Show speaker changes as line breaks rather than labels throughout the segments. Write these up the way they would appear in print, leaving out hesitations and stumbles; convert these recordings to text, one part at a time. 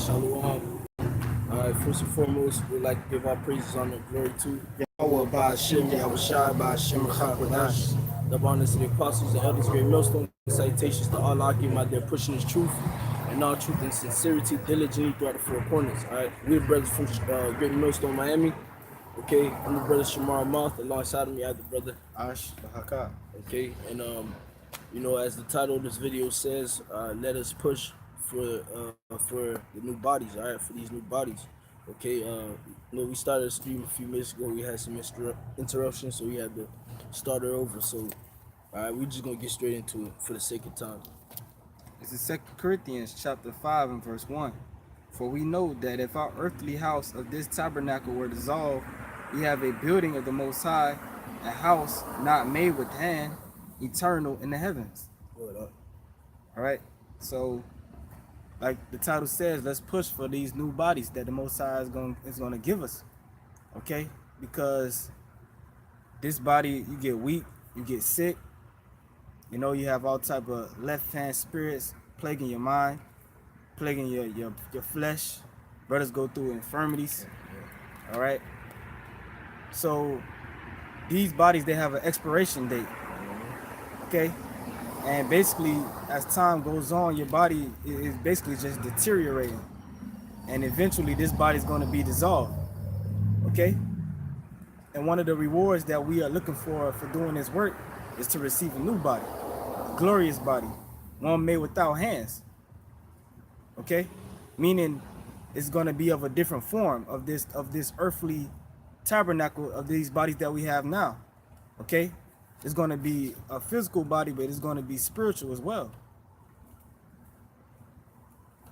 Shalom. First and foremost, we'd like to give our praises, honor, and glory to Yahawah, bahasham, Rawchaa Qadash. The abundance of the apostles, the elders, great millstone, salutations to all Akim out there pushing his truth and all truth and sincerity diligently throughout the four corners. Alright, we're brothers from Great Millstone, Miami. Okay, I'm the brother Shamar Mouth. Alongside of me, I have the brother
Bahasham.
Okay, and as the title of this video says, let us push for the new bodies. All right, for these new bodies. Okay, we started a stream a few minutes ago. We had some interruptions, so we had to start it over. So, all right, we're just gonna get straight into it for the sake of time.
This is 2 Corinthians chapter 5 and verse 1. For we know that if our earthly house of this tabernacle were dissolved, we have a building of the Most High, a house not made with hand, eternal in the heavens. All right, so like the title says, let's push for these new bodies that the Most High is going to give us. Okay, because this body, you get weak, you get sick, you have all type of left-hand spirits plaguing your mind, plaguing your flesh. Brothers go through infirmities. All right, so these bodies, they have an expiration date. Okay, and basically as time goes on, your body is basically just deteriorating, and eventually this body is going to be dissolved. Okay, and one of the rewards that we are looking for doing this work is to receive a new body, a glorious body, one made without hands. Okay, meaning it's going to be of a different form of this earthly tabernacle of these bodies that we have now. Okay, it's going to be a physical body, but it's going to be spiritual as well.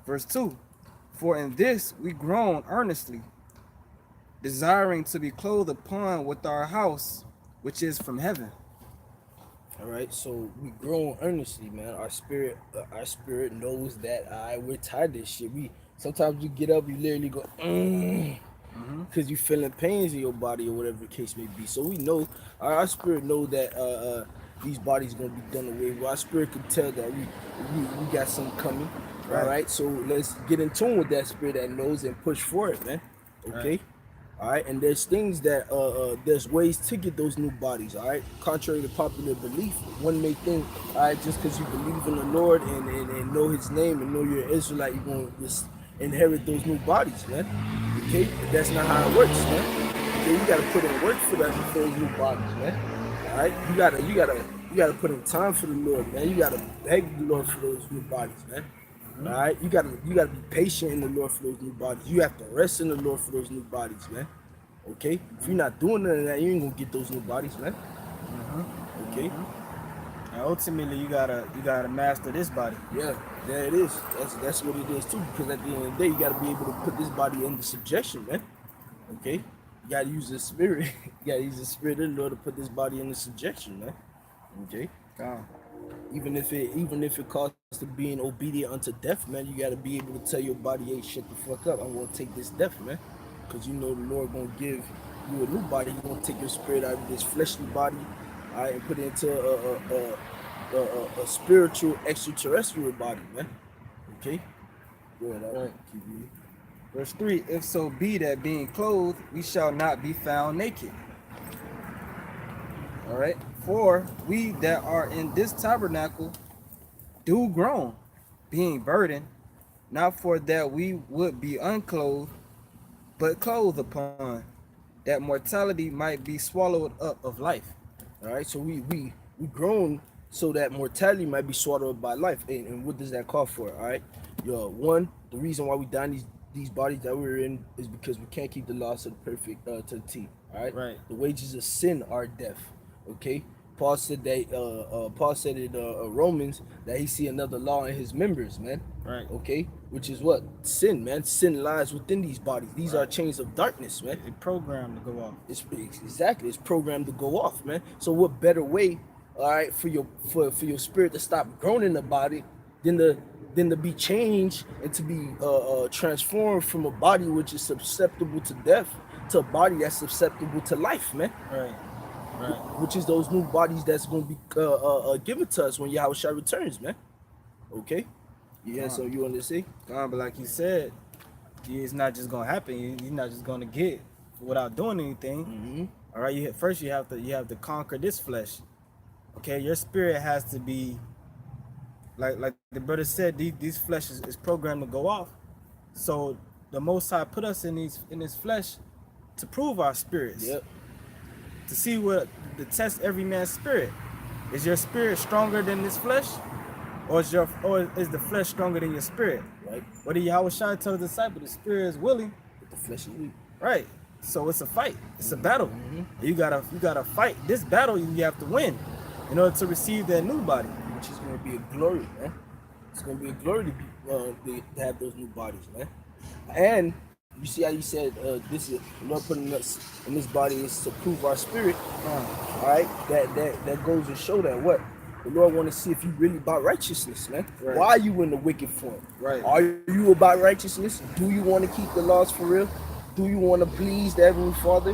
Verse 2, for in this we groan earnestly, desiring to be clothed upon with our house, which is from heaven.
All right, so we groan earnestly, man. Our spirit knows that we're tired of this shit. Sometimes you get up, you literally go, because you feeling pains in your body or whatever the case may be. So we know, our spirit know that these bodies gonna be done away with. Our spirit can tell that we got something coming. Right. All right, so let's get in tune with that spirit that knows and push for it, man. Okay. Right. All right, and there's things that there's ways to get those new bodies. All right, contrary to popular belief, one may think, all right, just because you believe in the Lord and know His name and know you're an Israelite, you're gonna just inherit those new bodies, man. Okay, but that's not how it works, man. Okay, you gotta put in work for those new bodies, man. All right, you gotta put in time for the Lord, man. You gotta beg the Lord for those new bodies, man. All right, you gotta be patient in the Lord for those new bodies. You have to rest in the Lord for those new bodies, man. Okay, if you're not doing none of that, you ain't gonna get those new bodies, man. Okay.
And ultimately, you gotta master this body.
Yeah, there it is. That's what it is too. Because at the end of the day, you gotta be able to put this body under subjection, man. Okay, you gotta use the spirit. You gotta use the spirit of the Lord to put this body under subjection, man. Okay. Even if it costs to being obedient unto death, man, you gotta be able to tell your body, hey, shut the fuck up. I'm gonna take this death, man. Because you know the Lord gonna give you a new body. He's gonna take your spirit out of this fleshly body, all right, and put it into a spiritual extraterrestrial body, man. Okay? Good, all right. Keep reading.
Verse 3, if so be that being clothed, we shall not be found naked. All right? For we that are in this tabernacle do groan, being burdened, not for that we would be unclothed, but clothed upon, that mortality might be swallowed up of life.
All right, so we groan so that mortality might be swallowed up by life. And what does that call for? All right, one, the reason why we die in these bodies that we're in is because we can't keep the laws to the perfect to the T. All right,
right.
The wages of sin are death. Okay, Paul said that. Paul said in Romans that he see another law in his members, man.
Right.
Okay, which is what? Sin, man. Sin lies within these bodies. These are chains of darkness, man.
It's programmed to go off.
It's programmed to go off, man. So what better way, all right, for your spirit to stop groaning about it than to be changed and to be transformed from a body which is susceptible to death to a body that's susceptible to life, man.
Right.
Which is those new bodies that's going to be given to us when Yahawashi returns, man. Okay? Yeah, so you want to say?
But like you said, it's not just gonna happen. You're not just gonna get without doing anything. All right, first you have to conquer this flesh. Okay, your spirit has to be like the brother said. These flesh is programmed to go off. So the Most High put us in this flesh to prove our spirits.
Yep.
To see to test every man's spirit. Is your spirit stronger than this flesh, or is the flesh stronger than your spirit?
Right.
What did Yahawashi tell the disciple? The spirit is willing,
But the flesh is weak.
right? So it's a fight. It's a battle. You gotta fight this battle. You have to win in order to receive that new body.
Which is going to be a glory, man. It's going to be a glory to have those new bodies, man. And you see how you said this is the Lord putting us in this body is to prove our spirit. All right, that goes to show that what the Lord want to see if you really about righteousness, man.
Right.
Why are you in the wicked form?
Right.
Are you about righteousness? Do you want to keep the laws for real? Do you want to please the Heavenly Father?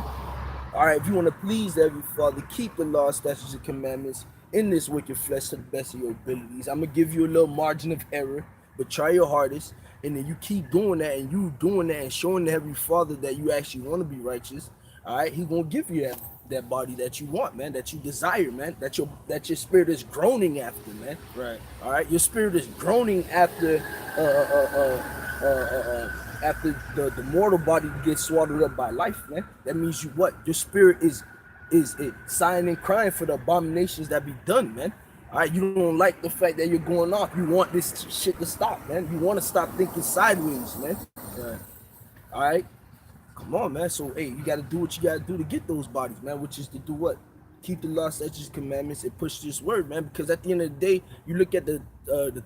All right, if you want to please the Heavenly Father, keep the laws, statutes, and commandments in this wicked flesh to the best of your abilities. I'm gonna give you a little margin of error, but try your hardest. And then you keep doing that, and you doing that, and showing the Heavenly Father that you actually want to be righteous. All right, He gonna give you that body that you want, man, that you desire, man, that your spirit is groaning after, man.
Right.
All right, your spirit is groaning after after the mortal body gets swallowed up by life, man. That means you what? Your spirit is sighing and crying for the abominations that be done, man. All right, you don't like the fact that you're going off. You want this shit to stop, man. You want to stop thinking sideways, man.
Right.
All right, come on, man. So, hey, you got to do what you got to do to get those bodies, man. Which is to do what? Keep the law, statutes, commandments, and push this word, man. Because at the end of the day, you look at the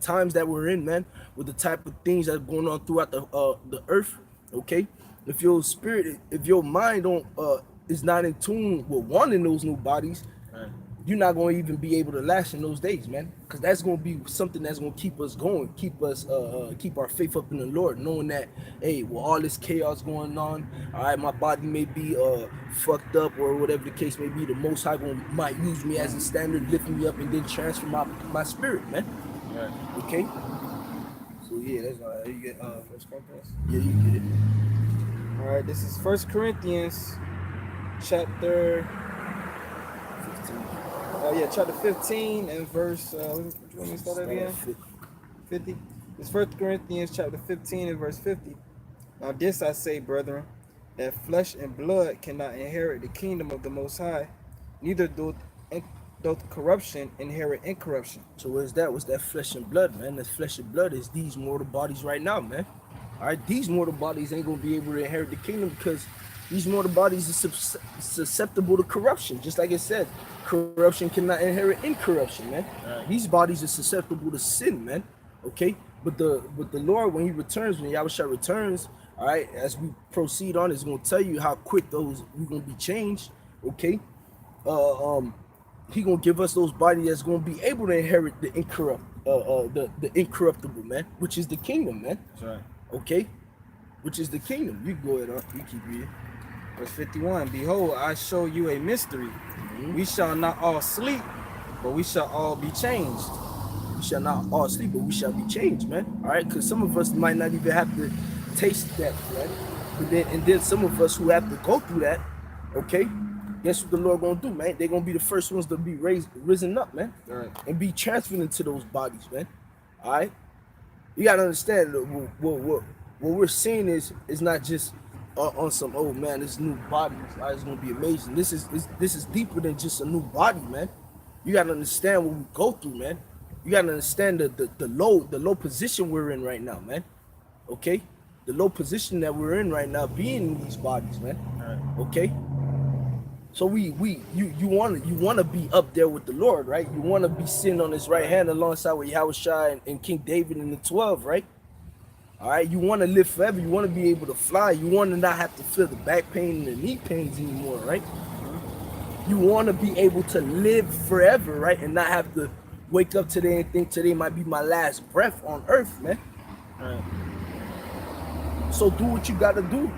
times that we're in, man, with the type of things that's going on throughout the earth. Okay, if your spirit, if your mind don't is not in tune with wanting those new bodies,
Right.
you're not going to even be able to last in those days, man. Because that's going to be something that's going to keep us going, keep our faith up in the Lord, knowing that, hey, with all this chaos going on, all right, my body may be fucked up or whatever the case may be, the Most High might use me as a standard, lift me up, and then transfer my spirit, man.
Right.
Okay? So, yeah, that's all right. You get
First Corinthians.
yeah, you get it.
All right. This is 1 Corinthians, chapter.
15.
Chapter 15 and verse. Which one we start at again? 50. It's 1 Corinthians chapter 15 and verse 50. Now this I say, brethren, that flesh and blood cannot inherit the kingdom of the Most High, neither doth corruption inherit incorruption.
So what's that? What's that flesh and blood, man? That flesh and blood is these mortal bodies right now, man. All right, these mortal bodies ain't gonna be able to inherit the kingdom because these mortal bodies are susceptible to corruption. Just like it said, corruption cannot inherit incorruption, man.
Right.
These bodies are susceptible to sin, man. Okay, but the Lord, when He returns, when Yahawashi returns, all right, as we proceed on, it's gonna tell you how quick those we're gonna be changed. Okay, He gonna give us those bodies that's gonna be able to inherit the incorruptible, man, which is the kingdom, man.
That's right.
Okay, which is the kingdom. You go ahead, you keep reading.
Verse 51. Behold, I show you a mystery. We shall not all sleep, but we shall all be changed.
We shall not all sleep, but we shall be changed, man. All right, because some of us might not even have to taste that, right? But then some of us who have to go through that, okay, guess what the Lord gonna do, man? They're gonna be the first ones to be risen up, man,
Right.
and be transferred into those bodies, man. All right, you gotta understand what we're seeing is not just on some, oh man, this new body is gonna be amazing. This is deeper than just a new body, man. You gotta understand what we go through, man. You gotta understand the low position we're in right now, man. Okay, the low position that we're in right now, being in these bodies, man.
Right.
Okay, so you wanna be up there with the Lord, right? You wanna be sitting on His right hand alongside with Yahawashi and King David and the 12, right? All right, you want to live forever. You want to be able to fly. You want to not have to feel the back pain and the knee pains anymore, right? You want to be able to live forever, right? And not have to wake up today and think today might be my last breath on earth, man.
Right.
So do what you got to do.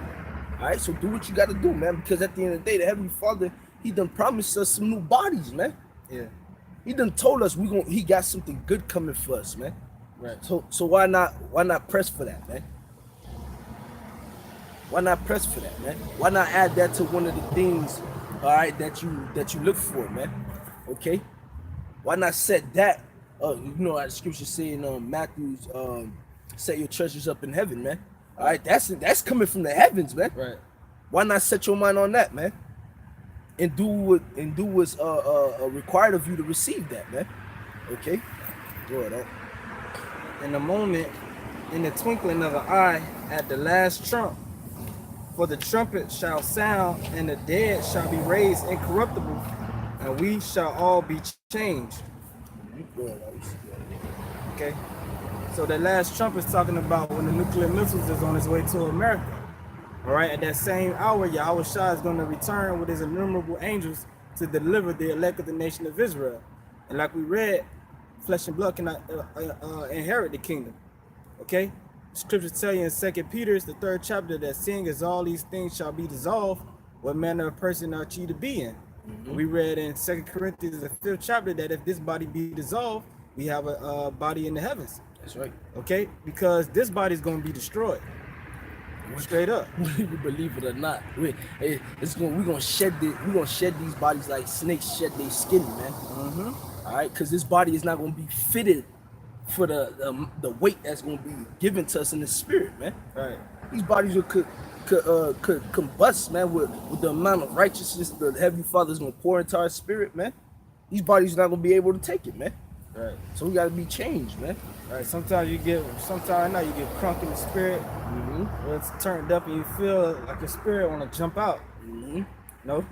All right, so do what you got to do, man. Because at the end of the day, the Heavenly Father, He done promised us some new bodies, man.
Yeah.
He done told us He got something good coming for us, man.
Right.
So why not press for that, man? Why not press for that, man? Why not add that to one of the things, all right, that you look for, man? Okay? Why not set that? You know, the scripture saying Matthew's set your treasures up in heaven, man. All right, that's coming from the heavens, man.
Right.
Why not set your mind on that, man? And do what's required of you to receive that, man. Okay? Go ahead.
In a moment, in the twinkling of an eye, at the last trump, for the trumpet shall sound, and the dead shall be raised incorruptible, and we shall all be changed. Okay? So the last trump is talking about when the nuclear missiles is on its way to America. All right, at that same hour, Yahawashi is going to return with his innumerable angels to deliver the elect of the nation of Israel. And like we read, flesh and blood cannot inherit the kingdom. Okay? Scriptures tell you in 2 Peter, the 3rd chapter, that seeing as all these things shall be dissolved, what manner of person are ye to be in? We read in 2 Corinthians, the 5th chapter, that if this body be dissolved, we have a body in the heavens.
That's right.
Okay? Because this body is going to be destroyed. Straight up.
You believe it or not, we're gonna shed these bodies like snakes shed their skin, man. All right, because this body is not gonna be fitted for the weight that's gonna be given to us in the spirit, man.
Right.
These bodies could combust, man, with the amount of righteousness the Heavenly Father is gonna pour into our spirit, man. These bodies are not gonna be able to take it, man.
Right.
So we gotta be changed, man.
Right. Sometimes you get crunk in the spirit. Where it's turned up and you feel like your spirit want to jump out. No.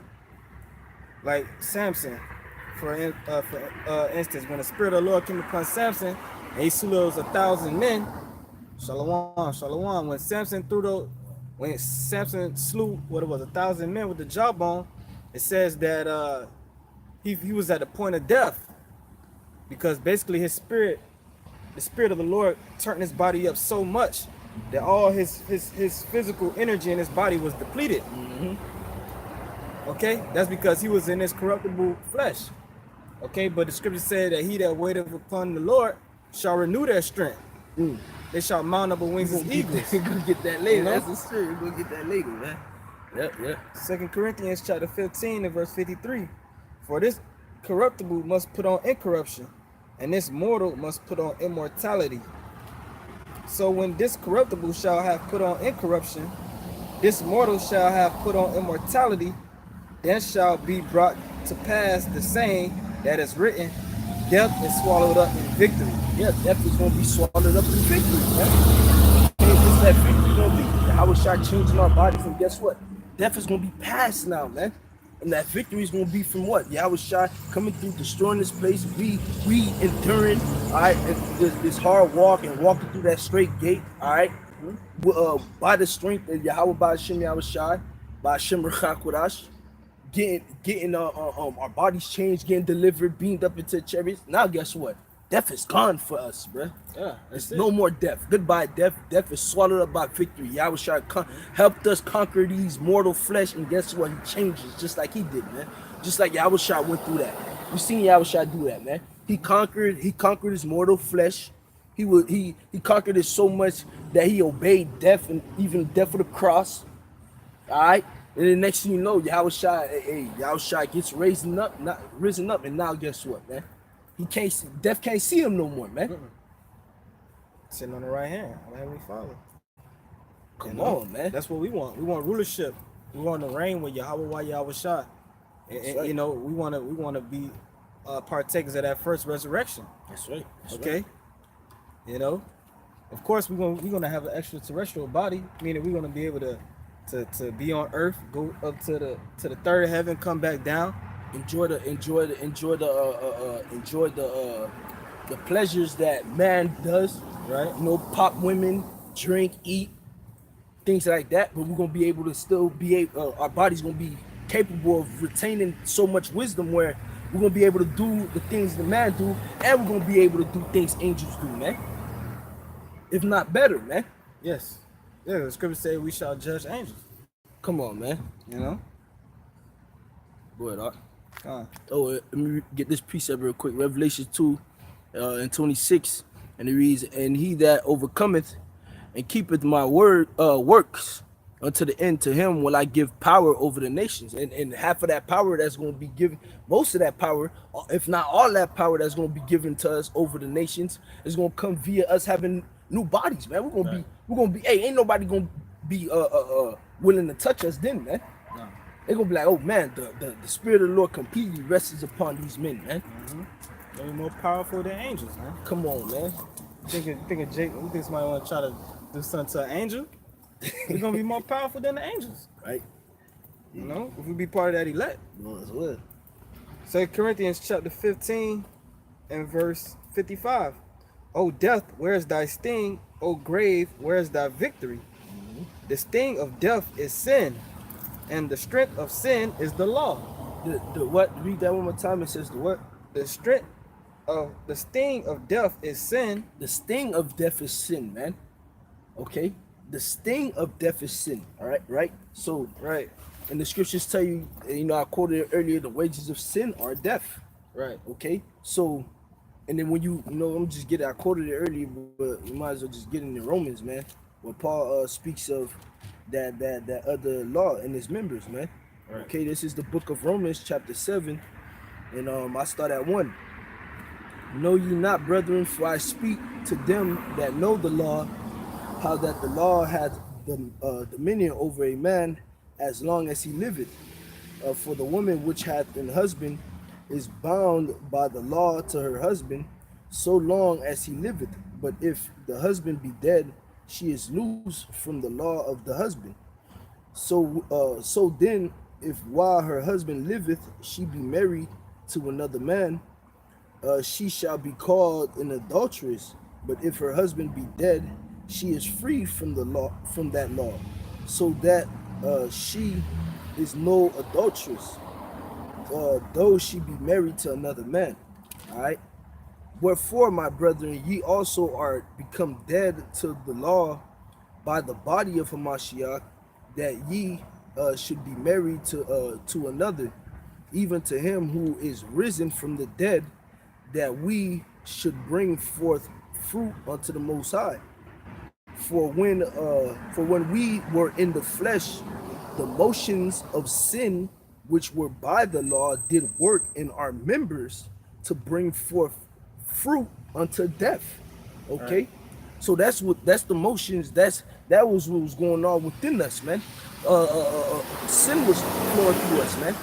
Like Samson, for instance, when the spirit of the Lord came upon Samson, and he slew those 1,000 men. Shalom. When Samson slew 1,000 men with the jawbone, it says that he was at the point of death, because basically the spirit of the Lord turned his body up so much that all his physical energy in his body was depleted. Okay, that's because he was in his corruptible flesh. Okay, but the scripture said that he that waiteth upon the Lord shall renew their strength. They shall mount up with wings as eagles.
We're gonna get that later. That's the spirit. We're gonna get that later, man. Yep.
2 Corinthians chapter 15 and verse 53. For this corruptible must put on incorruption, and this mortal must put on immortality. So when this corruptible shall have put on incorruption, this mortal shall have put on immortality, then shall be brought to pass the saying that is written, death is swallowed up in victory.
Yeah, death is going to be swallowed up in victory, man. And what's that victory going to be? Yahawashi changing our bodies, and guess what? Death is going to be past now, man. And that victory is going to be from what? Yahawashi coming through, destroying this place, we enduring, all right, this hard walk and walking through that straight gate, all right, by the strength of Yahawah, bahasham Yahawashi, bahasham Rawchaa Qadash, getting our bodies changed, getting delivered, beamed up into chariots. Now guess what? Death is gone for us, bro.
Yeah,
it's no more death. Goodbye, death. Death is swallowed up by victory. Yahawashi helped us conquer these mortal flesh, and guess what? He changes just like he did, man. Just like Yahawashi went through that. We seen Yahawashi do that, man. He conquered his mortal flesh. He conquered it so much that he obeyed death, and even death of the cross. All right. And the next thing you know, Yahawashi gets risen up, and now guess what, man? Death can't see him no more, man.
Sitting on the right hand of Heavenly Father.
Come on, man.
That's what we want. We want rulership. We want to reign with Yahawah, Yahawashi. And
right.
You know, we want to be partakers of that first resurrection.
That's right.
Okay.
Right.
You know, of course we're gonna have an extraterrestrial body, meaning we're gonna be able to be on earth, go up to the third heaven, come back down.
Enjoy the pleasures that man does, right? You know, pop women, drink, eat, things like that. But we're gonna be able to still be our body's gonna be capable of retaining so much wisdom where we're gonna be able to do the things the man do, and we're gonna be able to do things angels do, man. If not better, man.
Yes. Yeah, the scripture say we shall judge angels.
Come on, man.
You know?
Go ahead, Art. Let me get this precept real quick. Revelation 2 and 26. And it reads, and he that overcometh and keepeth my works, unto the end. To him will I give power over the nations. And half of that power that's going to be given, most of that power, if not all that power that's going to be given to us over the nations, is going to come via us having new bodies, man. We're gonna be, hey, ain't nobody gonna be willing to touch us then, man.
No.
They're gonna be like, oh man, the spirit of the Lord completely rests upon these men, man.
They're more powerful than angels, man.
Come on, man.
Think Jake, you think somebody want to try to do something to an angel? We're gonna be more powerful than the angels,
Right?
you know, if we be part of that elect.
No, as well.
2 Corinthians chapter 15 and verse 55. O death, where is thy sting? O grave, where is thy victory? The sting of death is sin, and the strength of sin is the law.
The what? Read that one more time. It says the what?
The sting of death is sin.
The sting of death is sin, man. Okay? The sting of death is sin. All right, right? So,
Right,
and the scriptures tell you, you know, I quoted it earlier, the wages of sin are death.
right.
Okay? So, and then when you know, I'm just getting, I quoted it earlier, but you might as well just get in the Romans, man. Where Paul speaks of that other law and his members, man.
Right.
Okay, this is the book of Romans, chapter 7, and I start at 1. Know ye not, brethren, for I speak to them that know the law, how that the law hath the dominion over a man as long as he liveth. For the woman which hath an husband is bound by the law to her husband so long as he liveth. But if the husband be dead, she is loose from the law of the husband. So then, if while her husband liveth she be married to another man, she shall be called an adulteress. But if her husband be dead, she is free from the law, from that law, so that she is no adulteress, though she be married to another man. All right. Wherefore, my brethren, ye also are become dead to the law by the body of Hamashiach, that ye should be married to another, even to him who is risen from the dead, that we should bring forth fruit unto the Most High. For when we were in the flesh, the motions of sin which were by the law did work in our members to bring forth fruit unto death. Okay,
Right.
so that's the motions. That was what was going on within us, man. Sin was flowing through us, man.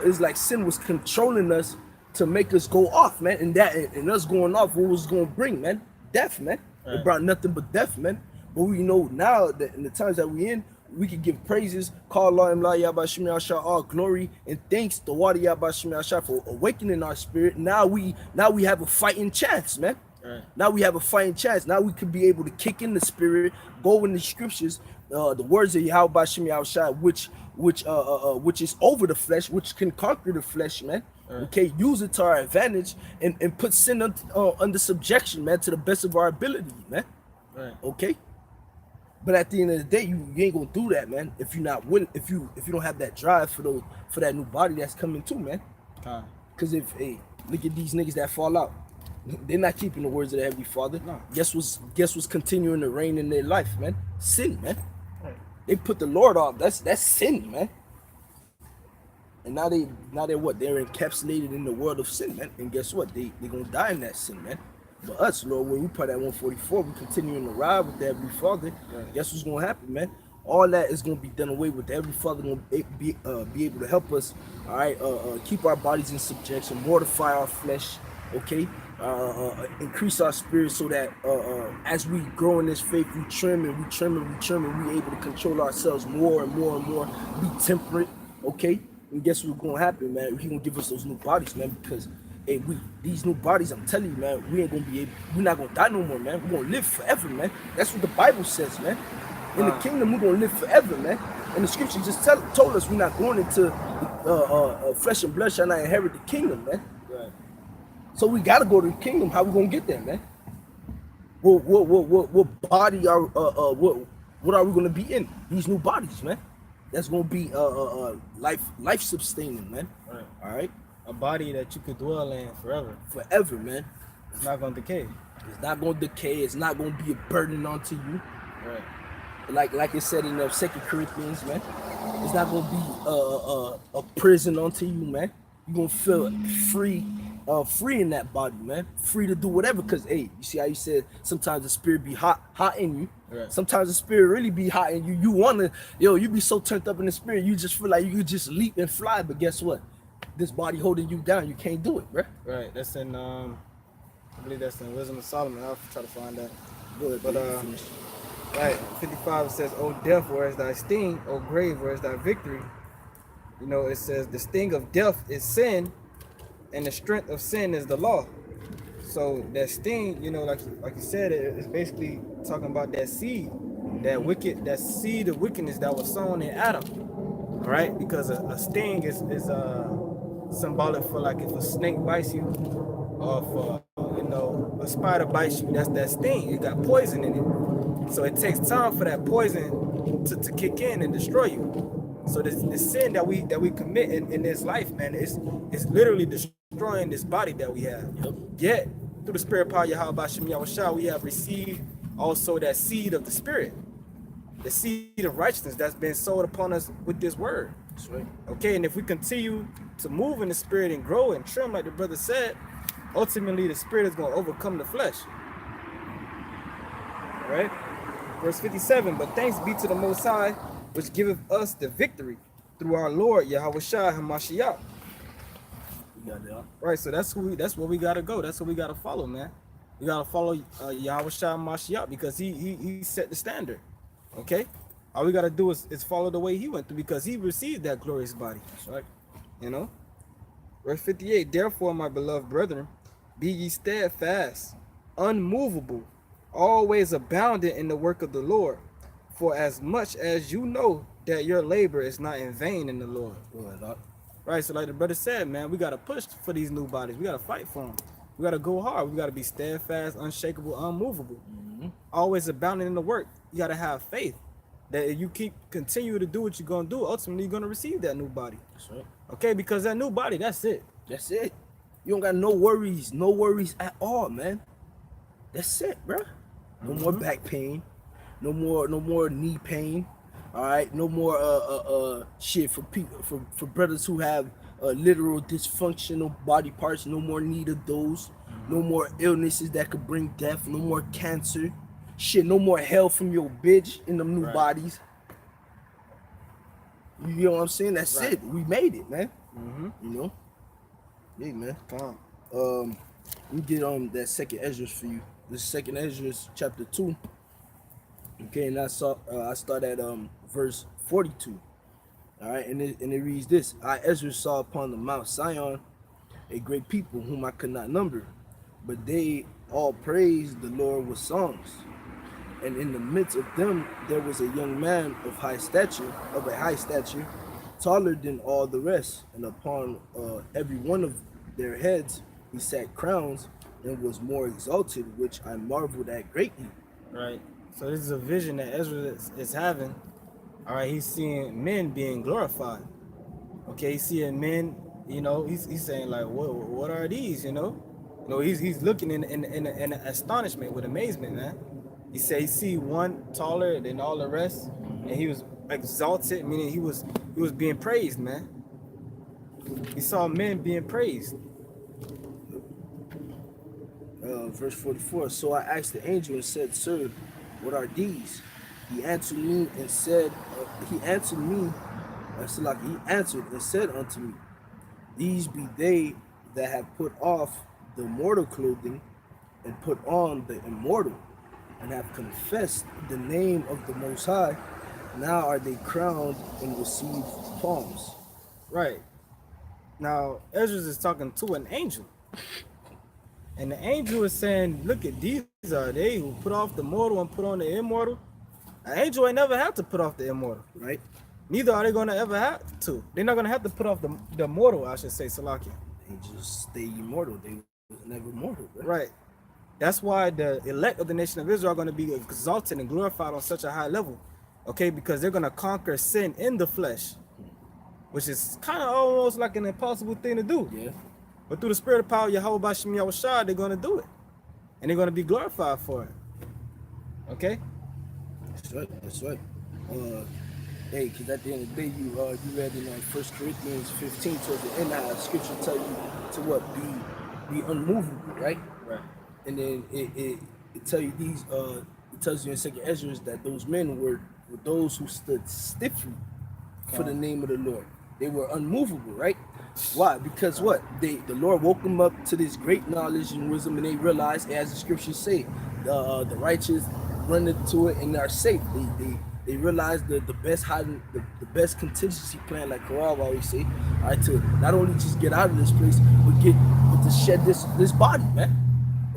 It's like sin was controlling us to make us go off, man. And us going off, what was going to bring, man? Death, man. It
Right.
brought nothing but death, man. But we know now that in the times that we in, we can give praises, call Yahawashi all glory and thanks to Wadi Yahawashi for awakening our spirit. Now we have a fighting chance, man.
Right.
Now we have a fighting chance. Now we could be able to kick in the spirit, go in the scriptures, the words of Yahawashi, which is over the flesh, which can conquer the flesh, man.
Right.
Okay, use it to our advantage and put sin under subjection, man, to the best of our ability, man.
Right.
Okay. But at the end of the day, you ain't gonna do that, man. If you're not willing, if you don't have that drive for that new body that's coming too, man.
Con.
Cause look at these niggas that fall out. They're not keeping the words of the Heavenly Father.
No.
Guess what's continuing to reign in their life, man? Sin, man.
Right.
They put the Lord off. That's sin, man. And now they're what? They're encapsulated in the world of sin, man. And guess what? They're gonna die in that sin, man. But us, Lord, when we part at 144, we continuing to ride with the Heavenly Father.
Right.
Guess what's gonna happen, man? All that is gonna be done away with. The Heavenly Father gonna be able to help us, all right, keep our bodies in subjection, mortify our flesh, okay, increase our spirit, so that as we grow in this faith, we trim and we able to control ourselves more and more and more, be temperate, okay. And guess what's gonna happen, man? He gonna give us those new bodies, man, because these new bodies, I'm telling you, man, we're not gonna die no more, man. We're gonna live forever, man. That's what the Bible says, man. In the kingdom, we're gonna live forever, man. And the scripture just told us we're not going into flesh and blood shall not inherit the kingdom, man.
Right.
So we gotta go to the kingdom. How we gonna get there, man? What body are what are we gonna be in? These new bodies, man. That's gonna be life sustaining, man.
Right.
All right,
A body that you could dwell in forever.
forever, man.
It's not gonna decay.
It's not gonna decay. It's not gonna be a burden onto you.
Right.
like it said in 2 Corinthians, man. It's not gonna be a prison unto you, man. You're gonna feel free, free in that body, man. Free to do whatever. Cause hey, you see how you said sometimes the spirit be hot in you.
Right.
Sometimes the spirit really be hot in you. You wanna, you be so turned up in the spirit, you just feel like you could just leap and fly. But guess what? This body holding you down, you can't do it, bro.
Right. That's in I believe that's in Wisdom of Solomon. I'll try to find that.
Good,
But right, 55 it says, "O death, where is thy sting? O grave, where is thy victory?" You know, it says the sting of death is sin, and the strength of sin is the law. So that sting, you know, like you said, it's basically talking about that seed, that seed of wickedness that was sown in Adam. All right, because a sting is symbolic for, like, if a snake bites you, or if a spider bites you, that's that sting. It got poison in it. So it takes time for that poison to kick in and destroy you. So this sin that we commit in this life, man, is literally destroying this body that we have.
Yep.
Yet through the spirit power Yahawashi, we have received also that seed of the spirit, the seed of righteousness that's been sowed upon us with this word.
That's right.
Okay, and if we continue to move in the spirit and grow and trim, like the brother said, ultimately the spirit is going to overcome the flesh. All right? Verse 57, "But thanks be to the Most High, which giveth us the victory through our Lord Yahawashi Hamashiach."
You got that.
Right, so that's where we gotta go. That's what we gotta follow, man. We gotta follow Yahawashi Hamashiach, because he set the standard. Okay? All we gotta do is follow the way he went through, because he received that glorious body.
That's right.
You know? Verse 58, "Therefore, my beloved brethren, be ye steadfast, unmovable, always abounding in the work of the Lord, for as much as you know that your labor is not in vain in the Lord."
Go ahead, Doc.
Right, so like the brother said, man, we got to push for these new bodies. We got to fight for them. We got to go hard. We got to be steadfast, unshakable, unmovable. Always abounding in the work. You got to have faith that if you continue to do what you're going to do, ultimately you're going to receive that new body.
That's right.
Okay, because that new body, that's it.
That's it. You don't got no worries at all, man. That's it, bro. No more back pain, no more knee pain. All right, no more shit for people, for brothers who have literal dysfunctional body parts. No more need of those. No more illnesses that could bring death. No more cancer. Shit, no more hell from your bitch in them new bodies. You know what I'm saying? That's it. We made it, man. You know? Yeah, man. Let me get that second Ezra for you. This second Ezra chapter 2. Okay, and I start at verse 42. All right, and it reads this: "I Ezra saw upon the Mount Sion a great people whom I could not number, but they all praised the Lord with songs. And in the midst of them there was a young man of a high stature, taller than all the rest, and upon every one of their heads he sat crowns, and was more exalted, which I marveled at greatly."
Right. So this is a vision that Ezra is having. All right, he's seeing men being glorified. Okay, he's seeing men. You know, he's saying like, what are these? You know, he's looking in astonishment, with amazement, man. He said he see one taller than all the rest, and he was exalted, meaning he was being praised, man. He saw men being praised.
Verse 44. "So I asked the angel and said, Sir, what are these? He answered and said unto me, These be they that have put off the mortal clothing and put on the immortal, and have confessed the name of the Most High. Now are they crowned and receive palms."
Right. Now, Ezra is talking to an angel. And the angel is saying, look at these are they who put off the mortal and put on the immortal. An angel ain't never have to put off the immortal.
Right?
Neither are they going to ever have to. They're not going to have to put off the mortal, I should say, Salakia.
Angels stay immortal. They was never mortal.
Right. That's why the elect of the nation of Israel are going to be exalted and glorified on such a high level. Okay, because they're going to conquer sin in the flesh, which is kind of almost like an impossible thing to do.
Yeah.
But through the spirit of power, Yahawashi, they're going to do it. And they're going to be glorified for it. Okay?
That's right. That's right. Uh, Hey, because at the end of the day, you read in 1 Corinthians 15 towards the end, how Scripture tell you to what be unmovable, right?
Right.
And then it tell you these it tells you in Second Ezra that those men were those who stood stiffly for the name of the Lord. They were unmovable, right? Why? Because what? The Lord woke them up to this great knowledge and wisdom, and they realized, as the scriptures say, the righteous run into it and are safe. They realized the best hiding the best contingency plan, like Rawchaa always say, all right, to not only just get out of this place, but to shed this body, man.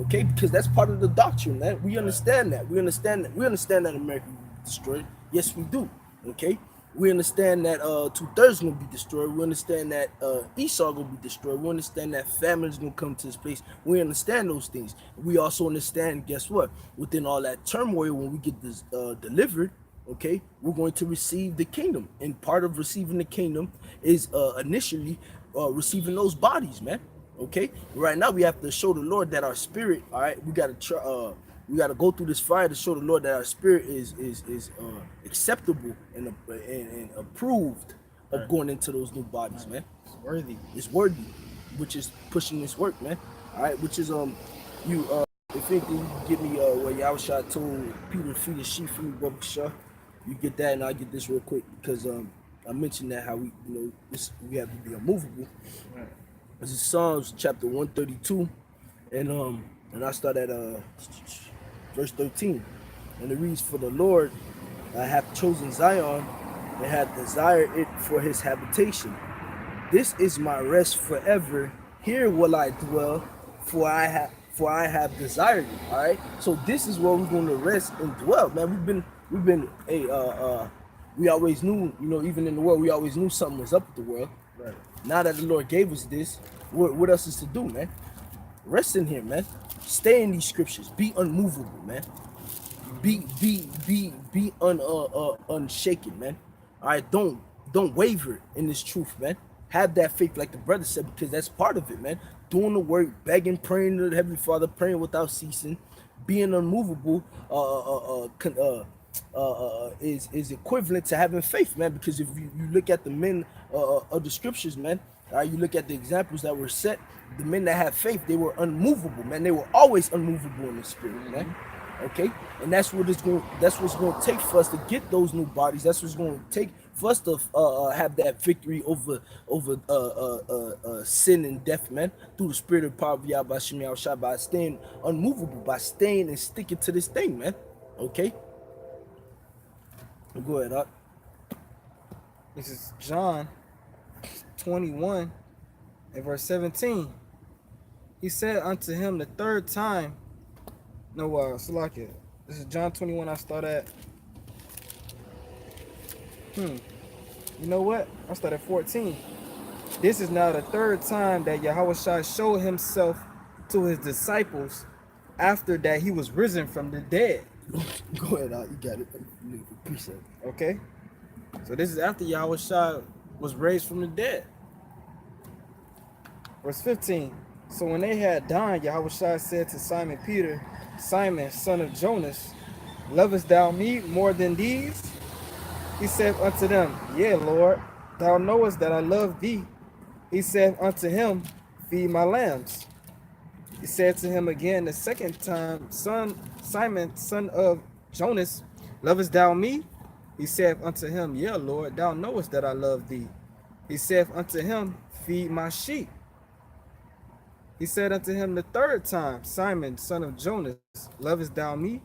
Okay, because that's part of the doctrine, man. We understand that. We understand that. We understand that America will be destroyed. Yes, we do. Okay. We understand that 2/3 gonna be destroyed. We understand that Esau gonna be destroyed. We understand that famine's gonna come to this place. We understand those things. We also understand, guess what? Within all that turmoil, when we get this delivered, okay, we're going to receive the kingdom. And part of receiving the kingdom is initially receiving those bodies, man. Okay, right now we have to show the Lord that our spirit, all right, we gotta try we got to go through this fire to show the Lord that our spirit is acceptable and approved of going into those new bodies, man.
It's worthy.
It's worthy, which is pushing this work, man. All right, which is you if anything, you can get me what Yahawashi told Peter to feed his sheep for me, Rawchaa. You get that, and I'll get this real quick because I mentioned that how we have to be unmovable.
Right.
This is Psalms chapter 132, and I start at verse 13, and it reads, "For the Lord hath chosen Zion, and hath desired it for his habitation. This is my rest forever. Here will I dwell, for I have desired it." All right. So this is where we're going to rest and dwell, man. We always knew, even in the world, we always knew something was up with the world.
Right.
Now that the Lord gave us this, what else is to do, man? Rest in here, man. Stay in these scriptures. Be unmovable, man. Be unshaken, man. All right, don't waver in this truth, man. Have that faith, like the brother said, because that's part of it, man. Doing the work, begging, praying to the Heavenly Father, praying without ceasing, being unmovable, is equivalent to having faith, man. Because if you look at the men of the scriptures, man, you look at the examples that were set. The men that have faith, they were unmovable, man. They were always unmovable in the spirit, man. Okay, and that's what it's going. That's what's going to take for us to get those new bodies. That's what's going to take for us to have that victory over sin and death, man. Through the spirit of power of Yahawashi, by staying unmovable, by staying and sticking to this thing, man. Okay. Go ahead, Doc.
This is John 21 and verse 17. He said unto him the third time, Salakia. This is John 21. I start at, you know what? I start at 14. This is now the third time that Yahawashi showed himself to his disciples after that he was risen from the dead.
Go ahead, Doc. You got it. Appreciate it.
Okay. So this is after Yahawashi was raised from the dead. Verse 15. So when they had dined, Yahawashi said to Simon Peter, "Simon, son of Jonas, lovest thou me more than these?" He said unto them, "Yea, Lord, thou knowest that I love thee." He said unto him, "Feed my lambs." He said to him again the second time, "Simon, son of Jonas, lovest thou me?" He said unto him, "Yea, Lord, thou knowest that I love thee." He said unto him, "Feed my sheep." He said unto him the third time, "Simon, son of Jonas, lovest thou me?"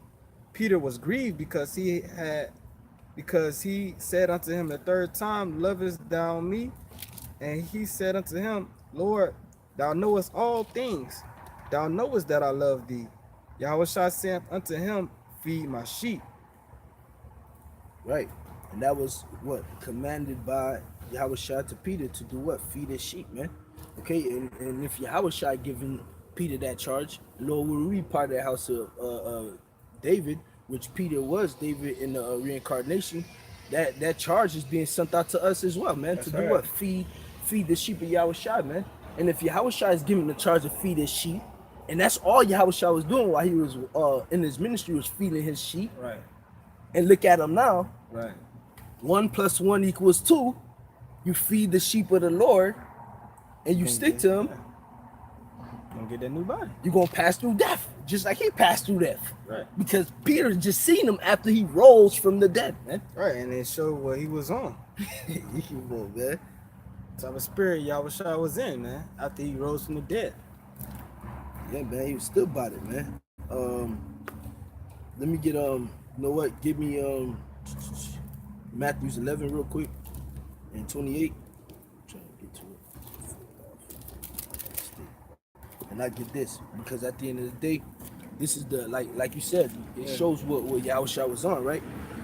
Peter was grieved because he said unto him the third time, "Lovest thou me?" And he said unto him, "Lord, thou knowest all things. Thou knowest that I love thee." Yahawashi said unto him, "Feed my sheep."
Right. And that was what? Commanded by Yahawashi to Peter to do what? Feed his sheep, man. Okay, and if Yahawashi giving Peter that charge, Lord will read part of the house of David, which Peter was David in the reincarnation. That charge is being sent out to us as well, man.
That's
to do
right.
what? Feed the sheep of Yahawashi, man. And if Yahawashi is giving the charge to feed his sheep, and that's all Yahawashi was doing while he was in his ministry, was feeding his sheep.
Right.
And look at them now.
Right.
1 + 1 = 2. You feed the sheep of the Lord, and you stick to him.
Gonna get that new body.
You're gonna pass through death, just like he passed through death.
Right.
Because Peter just seen him after he rose from the dead, man.
Right, and it showed what he was on.
Come on, man.
Type of spirit Yahawashi was in, man, after he rose from the dead.
Yeah, man, he was still about it, man. Let me get you know what? Give me Matthew 11 real quick and 28. I'm trying to get to it. And I get this because at the end of the day, this is the like you said, it shows what Yahawashi was on, right?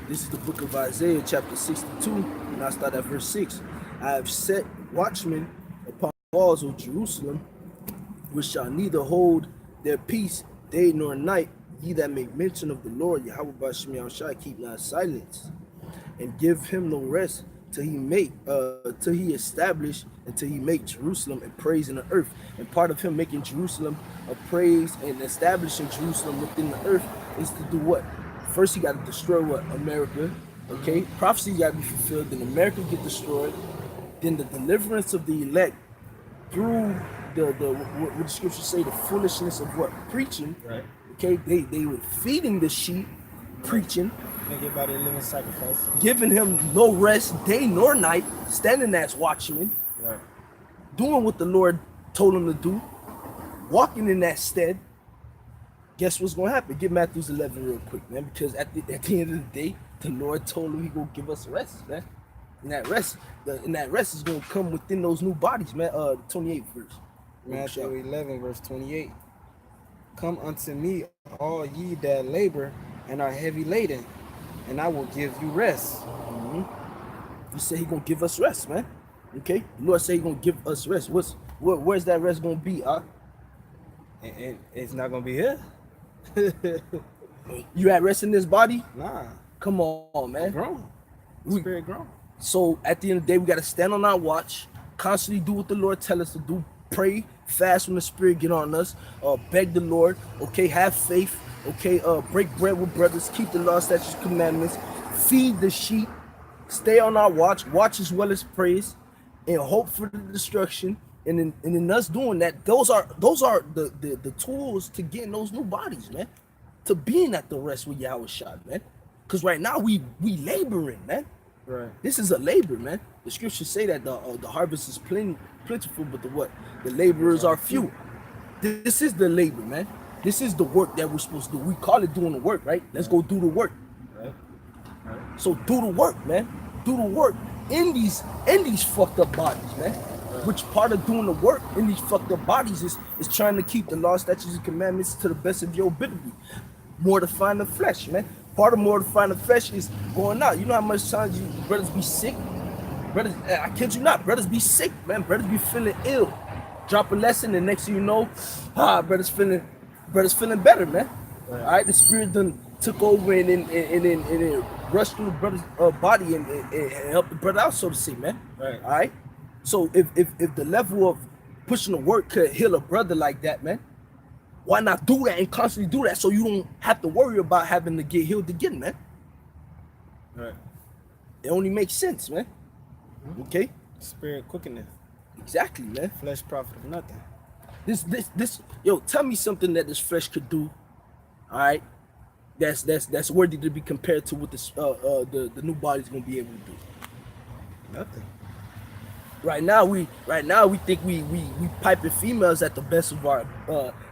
This is the book of Isaiah, chapter 62, and I start at verse 6. I have set watchmen upon the walls of Jerusalem, which shall neither hold their peace day nor night. Ye that make mention of the Lord, Yahawah bahasham Yahawashi, keep not silence, and give him no rest till he establish and till he make Jerusalem a praise in the earth. And part of him making Jerusalem a praise and establishing Jerusalem within the earth is to do what? First, he got to destroy what? America. Okay, prophecy got to be fulfilled. Then America get destroyed. Then the deliverance of the elect through what the scriptures say, the foolishness of what? Preaching.
Right.
Okay, they were feeding the sheep, preaching,
Make everybody a living sacrifice.
giving him no rest day nor night, standing as watchmen,
Right.
doing what the Lord told him to do, walking in that stead. Guess what's gonna happen? Get Matthew 11 real quick, man, because at the end of the day, the Lord told him he gonna give us rest, man. And that rest is gonna come within those new bodies, man. 28th verse.
Matthew 11, verse 28. Come unto me, all ye that labor and are heavy laden, and I will give you rest.
He said he gonna give us rest, man. Okay, the Lord said he gonna give us rest. Where's that rest gonna be?
And it's not gonna be here.
You at rest in this body?
Nah.
Come on, man.
Grown.
We-
Spirit grown.
So at the end of the day, we gotta stand on our watch, constantly do what the Lord tell us to do. Pray, fast when the Spirit get on us. Beg the Lord. Okay, have faith. Okay, break bread with brothers. Keep the law, statutes, commandments. Feed the sheep. Stay on our watch. Watch as well as praise, and hope for the destruction. And in us doing that, those are the tools to getting those new bodies, man. To being at the rest with Yahawashi, man. Because right now we laboring, man.
Right.
This is a labor, man. The scriptures say that the harvest is plentiful, but the laborers are few. This is the labor, man. This is the work that we're supposed to do. We call it doing the work, right? Let's go do the work.
Right.
So do the work, man. Do the work in these fucked up bodies, man. Which part of doing the work in these fucked up bodies is trying to keep the law, statutes, and commandments to the best of your ability. Mortifying the flesh, man. Part of mortifying the flesh is going out. You know how much times you brothers be sick? Brothers, I kid you not, brothers be sick, man. Brothers be feeling ill. Drop a lesson, and next thing you know, brothers feeling better, man.
Right.
All right, the Spirit done took over and then rushed through the brother's body and helped the brother out, so to say, man.
Right.
All right. So if the level of pushing the work could heal a brother like that, man, why not do that and constantly do that so you don't have to worry about having to get healed again, man?
Right.
It only makes sense, man. Okay?
Spirit quickeneth.
Exactly, man.
Flesh profit nothing.
Yo, tell me something that this flesh could do, all right, that's worthy to be compared to what the new body's gonna be able to do.
Nothing.
Right now we think we piping females at the best of our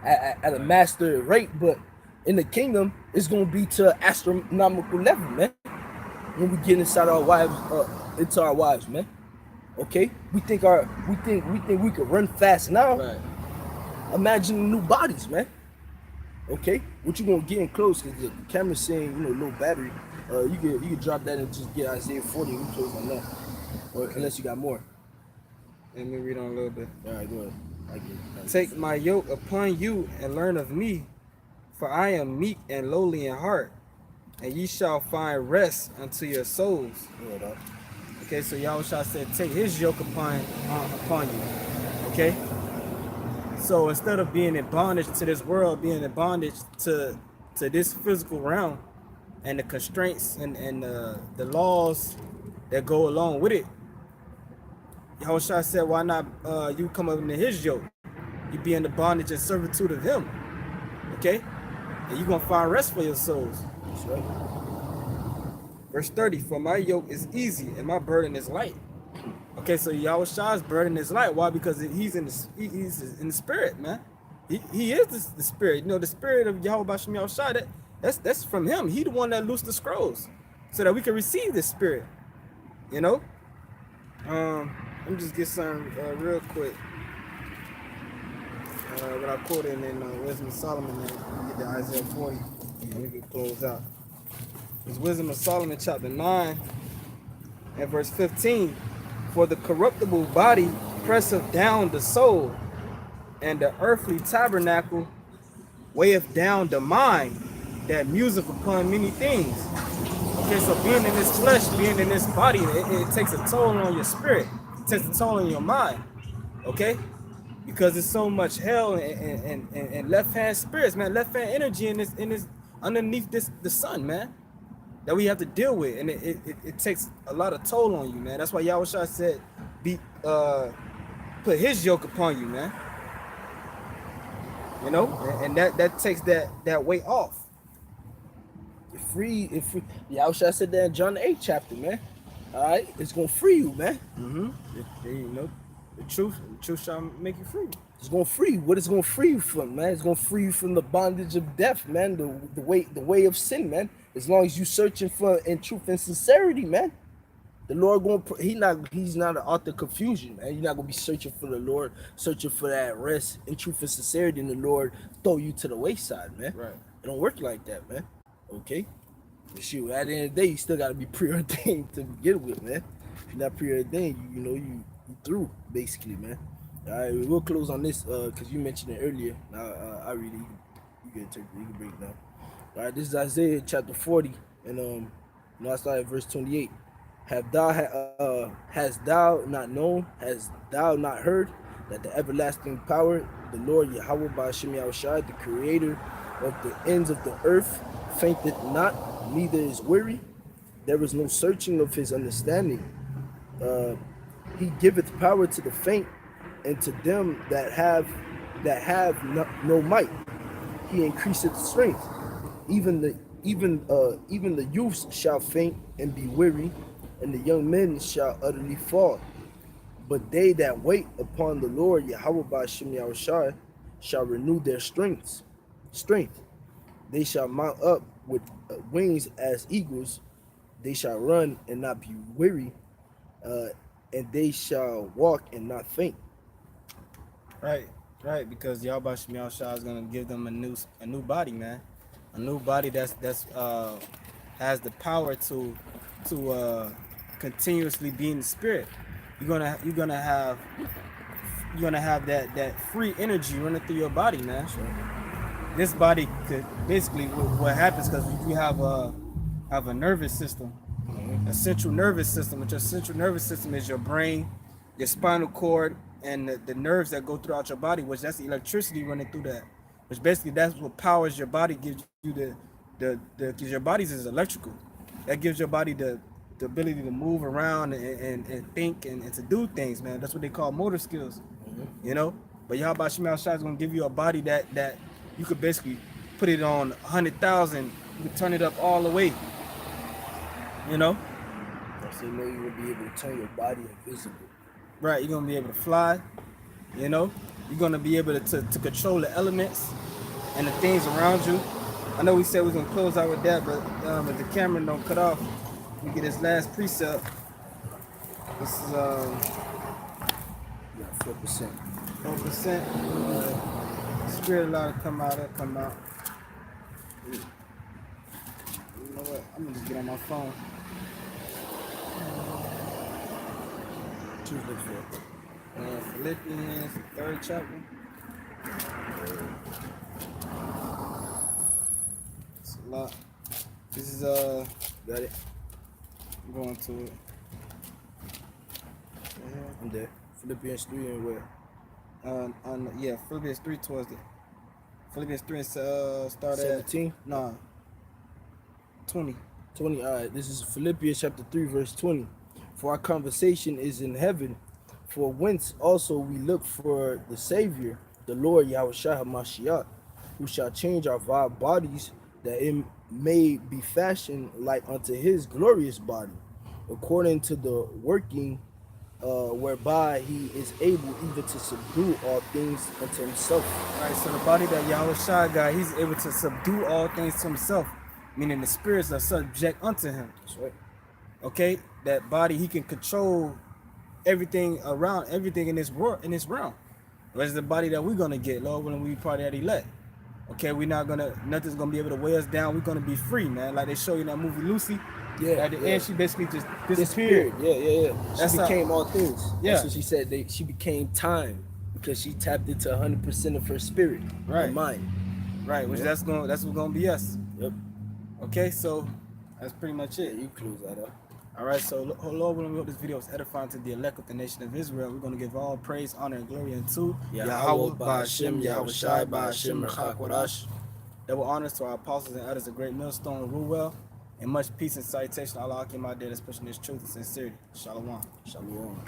at a master rate, but in the kingdom it's gonna be to astronomical level, man. When we get inside our wives, into our wives, man. Okay, we think we could run fast now.
Right.
Imagine the new bodies, man. Okay, what you gonna get in close? Cause the camera's saying low battery. You can drop that and just get Isaiah 40 and close on that, or unless you got more.
Let me read on a little bit.
All right, go ahead. I get it.
Take my yoke upon you and learn of me, for I am meek and lowly in heart, and ye shall find rest unto your souls.
Hold up.
Okay, so Yahawashi said, take his yoke upon you. Okay? So instead of being in bondage to this world, being in bondage to this physical realm, and the constraints and the laws that go along with it. Yahawashi said, why not you come up into his yoke? You be in the bondage and servitude of him. Okay? And you're going to find rest for your souls.
That's right.
Verse 30, for my yoke is easy and my burden is light. Okay, so Yahawashi's burden is light. Why? Because he's in the spirit, man. He is the spirit. You know, the spirit of Yahawashi, that's from him. He the one that loosed the scrolls so that we can receive this spirit. You know? Let me just get some real quick. What I quoted in Wisdom of Solomon, and get to Isaiah 40, and we can close out. It's Wisdom of Solomon, chapter 9, and verse 15. For the corruptible body presseth down the soul, and the earthly tabernacle weigheth down the mind, that museth upon many things. Okay, so being in this flesh, being in this body, it takes a toll on your spirit. It takes a toll on your mind. Okay? Because there's so much hell and left-hand spirits, man, left-hand energy in this underneath the sun, man, that we have to deal with, and it takes a lot of toll on you, man. That's why Yahawashi said, put his yoke upon you, man. You know, and that takes that weight off.
Free. Yahawashi said that in John 8 chapter, man. All right, it's gonna free you, man.
You know, the truth shall make you free.
It's gonna free you. What is gonna free you from, man? It's gonna free you from the bondage of death, man. The way of sin, man. As long as you searching for in truth and sincerity, man. The Lord he's not an author of confusion, man. You're not gonna be searching for the Lord, searching for that rest in truth and sincerity, and the Lord throw you to the wayside, man.
Right.
It don't work like that, man. Okay. But shoot, at the end of the day, you still gotta be preordained to begin with, man. If you're not preordained, you through, basically, man. All right, we'll close on this because you mentioned it earlier. I read it. You can interpret. You can break it down. All right, this is Isaiah chapter 40, and I start at verse 28. Hast thou not known? Hast thou not heard that the everlasting power, the Lord Yahawah bahasham Yahawashi, the Creator of the ends of the earth, fainteth not, neither is weary. There is no searching of his understanding. He giveth power to the faint, and to them that have no might. He increaseth strength. Even the youths shall faint and be weary, and the young men shall utterly fall. But they that wait upon the Lord Yahawah bahasham Yahawashi shall renew their strength. They shall mount up with wings as eagles. They shall run and not be weary, and they shall walk and not faint.
Right, because Yahawashi is gonna give them a new body, man, a new body that's has the power to continuously be in the spirit. You're gonna have that free energy running through your body, man.
Sure.
This body could basically what happens because you have a nervous system, a central nervous system, which your central nervous system is your brain, your spinal cord, and the nerves that go throughout your body, which that's the electricity running through that, which basically that's what powers your body, gives you because your body is electrical. That gives your body the ability to move around and think and to do things, man. That's what they call motor skills, you know. But Yahawashi is going to give you a body that you could basically put it on 100,000. You could turn it up all the way, you know.
So you know you will be able to turn your body invisible.
Right, you're going to be able to fly, you know. You're going to be able to control the elements and the things around you. I know we said we're going to close out with that, but if the camera don't cut off, we get this last precept. This is
4%.
4%. Spirit allowed to come out. You know what? I'm gonna just get on my phone. Philippians, the 3rd chapter. It's a lot. This is
Got it?
I'm going to it.
I'm there. Philippians 3 and where?
Yeah, Philippians 3 towards the Philippians 3 start
17?
at 20.
20. All right, this is Philippians chapter 3, verse 20. For our conversation is in heaven, for whence also we look for the Savior, the Lord Yahawashi, who shall change our vile bodies, that it may be fashioned like unto his glorious body, according to the working whereby he is able even to subdue all things unto himself.
Right, so the body that Yahawashi got, he's able to subdue all things to himself, meaning the spirits are subject unto him.
That's right.
Okay, that body, he can control everything around, everything in this world, in this realm. Whereas the body that we're gonna get, Lord, when we part of that elect. Okay, we're not gonna, nothing's gonna be able to weigh us down. We're gonna be free, man. Like they show you in that movie Lucy.
Yeah.
At the
yeah.
end, she basically just disappeared.
Yeah.
That's
She
how-
became all things.
Yeah.
That's what she said. She became time because she tapped into 100% of her spirit
Right.
and mind.
Right, which
Yeah.
that's what's gonna be us.
Yep.
Okay, so that's pretty much
Yeah,
it.
you close that up.
All right, so Lord, when we hope this video is edifying to the elect of the nation of Israel, we're going to give all praise, honor, and glory unto
Yahawah,
bahasham,
Yahawashi,
bahasham,
Rawchaa
Qadash. Double honors to our apostles and others, a great millstone, rule well, and much peace and salutation. Allah, my dead, especially in this truth and sincerity. Shalom.
Shalom.